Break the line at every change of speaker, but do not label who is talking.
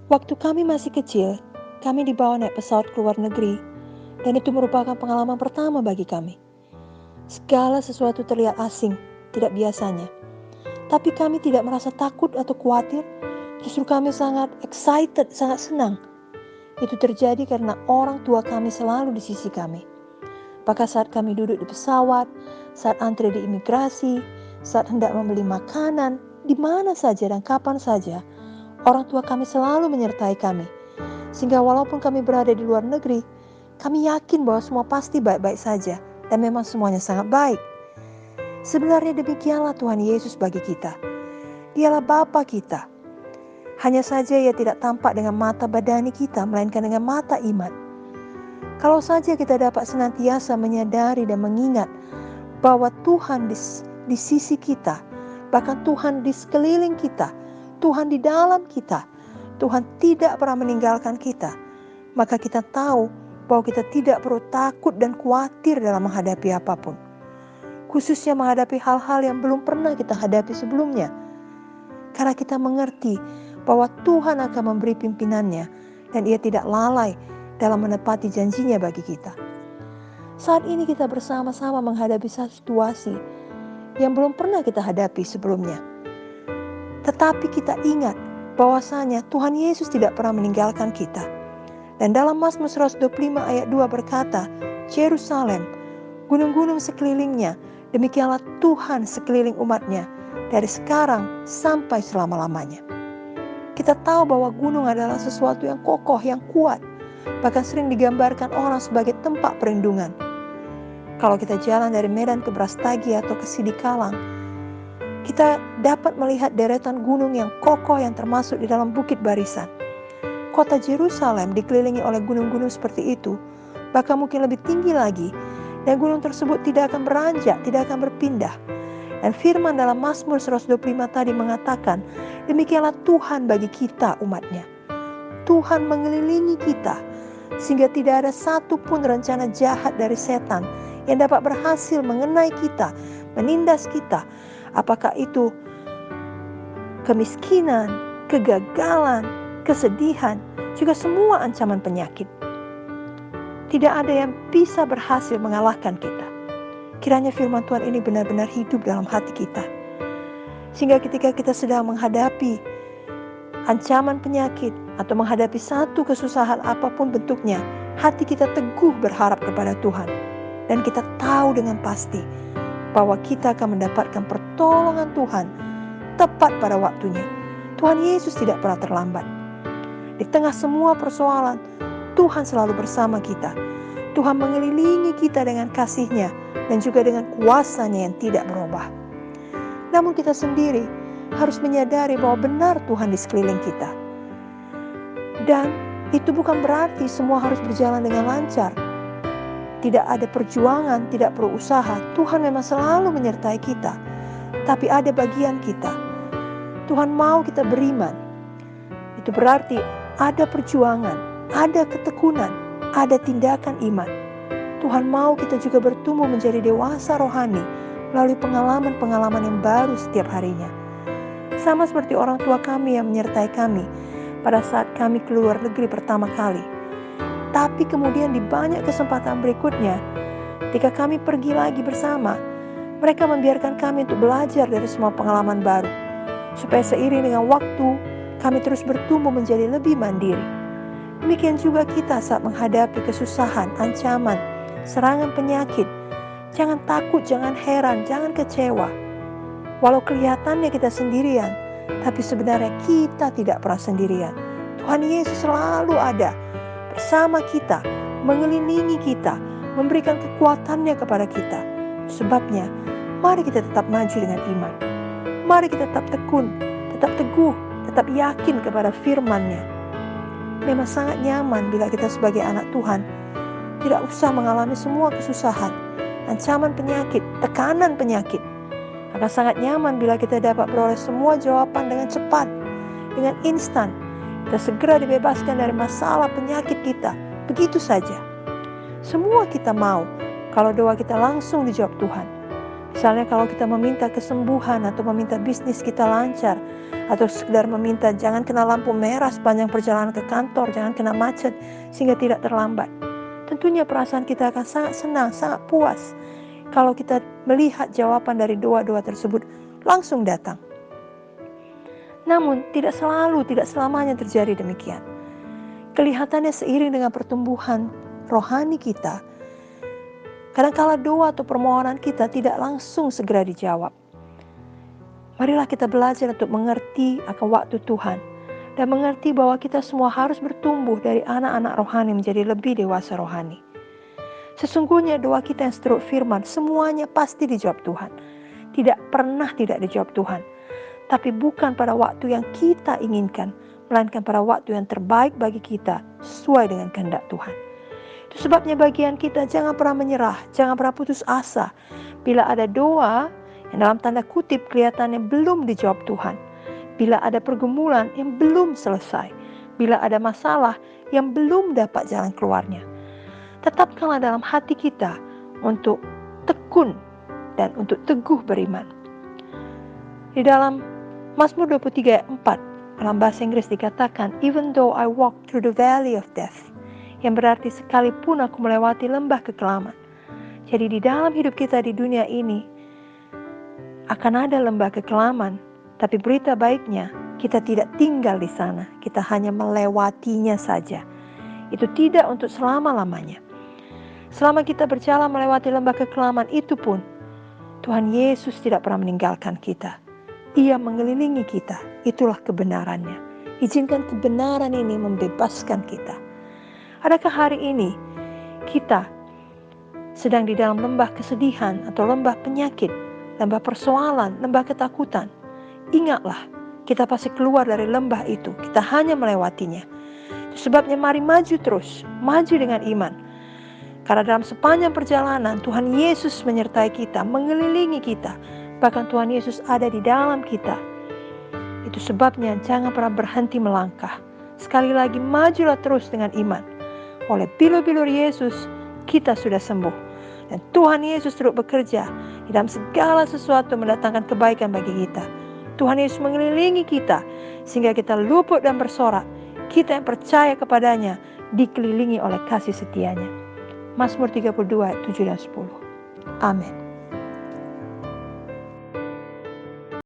Waktu kami masih kecil, kami dibawa naik pesawat ke luar negeri, dan itu merupakan pengalaman pertama bagi kami. Segala sesuatu terlihat asing, tidak biasanya. Tapi kami tidak merasa takut atau khawatir, justru kami sangat excited, sangat senang. Itu terjadi karena orang tua kami selalu di sisi kami. Apakah saat kami duduk di pesawat, saat antri di imigrasi, saat hendak membeli makanan, di mana saja dan kapan saja, orang tua kami selalu menyertai kami. Sehingga walaupun kami berada di luar negeri, kami yakin bahwa semua pasti baik-baik saja, dan memang semuanya sangat baik. Sebenarnya demikianlah Tuhan Yesus bagi kita. Dialah Bapa kita. Hanya saja Ia tidak tampak dengan mata badani kita, melainkan dengan mata iman. Kalau saja kita dapat senantiasa menyadari dan mengingat bahwa Tuhan di sisi kita, bahkan Tuhan di sekeliling kita, Tuhan di dalam kita, Tuhan tidak pernah meninggalkan kita, maka kita tahu bahwa kita tidak perlu takut dan khawatir dalam menghadapi apapun. Khususnya menghadapi hal-hal yang belum pernah kita hadapi sebelumnya. Karena kita mengerti bahwa Tuhan akan memberi pimpinannya dan Ia tidak lalai dalam menepati janjinya bagi kita. Saat ini kita bersama-sama menghadapi situasi yang belum pernah kita hadapi sebelumnya. Tetapi kita ingat bahwasanya Tuhan Yesus tidak pernah meninggalkan kita. Dan dalam Mazmur 125 ayat 2 berkata, Yerusalem, gunung-gunung sekelilingnya, demikianlah Tuhan sekeliling umatnya, dari sekarang sampai selama-lamanya. Kita tahu bahwa gunung adalah sesuatu yang kokoh, yang kuat, bahkan sering digambarkan orang sebagai tempat perlindungan. Kalau kita jalan dari Medan ke Brastagi atau ke Sidikalang, kita dapat melihat deretan gunung yang kokoh yang termasuk di dalam Bukit Barisan. Kota Yerusalem dikelilingi oleh gunung-gunung seperti itu, bahkan mungkin lebih tinggi lagi, dan gunung tersebut tidak akan beranjak, tidak akan berpindah. Dan firman dalam Mazmur 125 tadi mengatakan, demikianlah Tuhan bagi kita umatnya. Tuhan mengelilingi kita, sehingga tidak ada satu pun rencana jahat dari setan yang dapat berhasil mengenai kita, menindas kita. Apakah itu kemiskinan, kegagalan, kesedihan, juga semua ancaman penyakit. Tidak ada yang bisa berhasil mengalahkan kita. Kiranya firman Tuhan ini benar-benar hidup dalam hati kita. Sehingga ketika kita sedang menghadapi ancaman penyakit atau menghadapi satu kesusahan apapun bentuknya, hati kita teguh berharap kepada Tuhan. Dan kita tahu dengan pasti bahwa kita akan mendapatkan pertolongan Tuhan tepat pada waktunya. Tuhan Yesus tidak pernah terlambat. Di tengah semua persoalan, Tuhan selalu bersama kita. Tuhan mengelilingi kita dengan kasih-Nya dan juga dengan kuasa-Nya yang tidak berubah. Namun kita sendiri harus menyadari bahwa benar Tuhan di sekeliling kita. Dan itu bukan berarti semua harus berjalan dengan lancar. Tidak ada perjuangan, tidak perlu usaha. Tuhan memang selalu menyertai kita. Tapi ada bagian kita. Tuhan mau kita beriman. Itu berarti ada perjuangan, ada ketekunan, ada tindakan iman. Tuhan mau kita juga bertumbuh menjadi dewasa rohani melalui pengalaman-pengalaman yang baru setiap harinya. Sama seperti orang tua kami yang menyertai kami pada saat kami keluar negeri pertama kali. Tapi kemudian di banyak kesempatan berikutnya, ketika kami pergi lagi bersama, mereka membiarkan kami untuk belajar dari semua pengalaman baru. Supaya seiring dengan waktu, kami terus bertumbuh menjadi lebih mandiri. Demikian juga kita saat menghadapi kesusahan, ancaman, serangan penyakit. Jangan takut, jangan heran, jangan kecewa. Walau kelihatannya kita sendirian, tapi sebenarnya kita tidak pernah sendirian. Tuhan Yesus selalu ada bersama kita, mengelilingi kita, memberikan kekuatannya kepada kita. Sebabnya, mari kita tetap maju dengan iman. Mari kita tetap tekun, tetap teguh, tetap yakin kepada firman-Nya. Memang sangat nyaman bila kita sebagai anak Tuhan tidak usah mengalami semua kesusahan, ancaman penyakit, tekanan penyakit. Akan sangat nyaman bila kita dapat beroleh semua jawaban dengan cepat, dengan instan. Kita segera dibebaskan dari masalah penyakit kita, begitu saja. Semua kita mau kalau doa kita langsung dijawab Tuhan. Misalnya kalau kita meminta kesembuhan atau meminta bisnis kita lancar, atau sekedar meminta jangan kena lampu merah sepanjang perjalanan ke kantor, jangan kena macet sehingga tidak terlambat. Tentunya perasaan kita akan sangat senang, sangat puas kalau kita melihat jawaban dari doa-doa tersebut langsung datang. Namun tidak selalu, tidak selamanya terjadi demikian. Kelihatannya seiring dengan pertumbuhan rohani kita, kadangkala doa atau permohonan kita tidak langsung segera dijawab. Marilah kita belajar untuk mengerti akan waktu Tuhan dan mengerti bahwa kita semua harus bertumbuh dari anak-anak rohani menjadi lebih dewasa rohani. Sesungguhnya doa kita yang seturut firman semuanya pasti dijawab Tuhan. Tidak pernah tidak dijawab Tuhan. Tapi bukan pada waktu yang kita inginkan, melainkan pada waktu yang terbaik bagi kita sesuai dengan kehendak Tuhan. Itu sebabnya bagian kita jangan pernah menyerah, jangan pernah putus asa. Bila ada doa yang dalam tanda kutip kelihatannya belum dijawab Tuhan, bila ada pergumulan yang belum selesai, bila ada masalah yang belum dapat jalan keluarnya, tetapkanlah dalam hati kita untuk tekun dan untuk teguh beriman. Di dalam Mazmur 23 ayat 4 dalam bahasa Inggris dikatakan, even though I walk through the valley of death, yang berarti sekalipun aku melewati lembah kekelaman. Jadi di dalam hidup kita di dunia ini akan ada lembah kekelaman, tapi berita baiknya kita tidak tinggal di sana, kita hanya melewatinya saja. Itu tidak untuk selama-lamanya. Selama kita berjalan melewati lembah kekelaman itu pun, Tuhan Yesus tidak pernah meninggalkan kita. Ia mengelilingi kita, itulah kebenarannya. Izinkan kebenaran ini membebaskan kita. Adakah hari ini kita sedang di dalam lembah kesedihan atau lembah penyakit, lembah persoalan, lembah ketakutan? Ingatlah, kita pasti keluar dari lembah itu, kita hanya melewatinya. Sebabnya mari maju terus, maju dengan iman. Karena dalam sepanjang perjalanan Tuhan Yesus menyertai kita, mengelilingi kita. Bahkan Tuhan Yesus ada di dalam kita. Itu sebabnya jangan pernah berhenti melangkah. Sekali lagi majulah terus dengan iman. Oleh bilur-bilur Yesus kita sudah sembuh. Dan Tuhan Yesus terus bekerja di dalam segala sesuatu mendatangkan kebaikan bagi kita. Tuhan Yesus mengelilingi kita sehingga kita luput dan bersorak. Kita yang percaya kepadanya dikelilingi oleh kasih setianya. Mazmur 32 ayat 7 dan 10. Amin.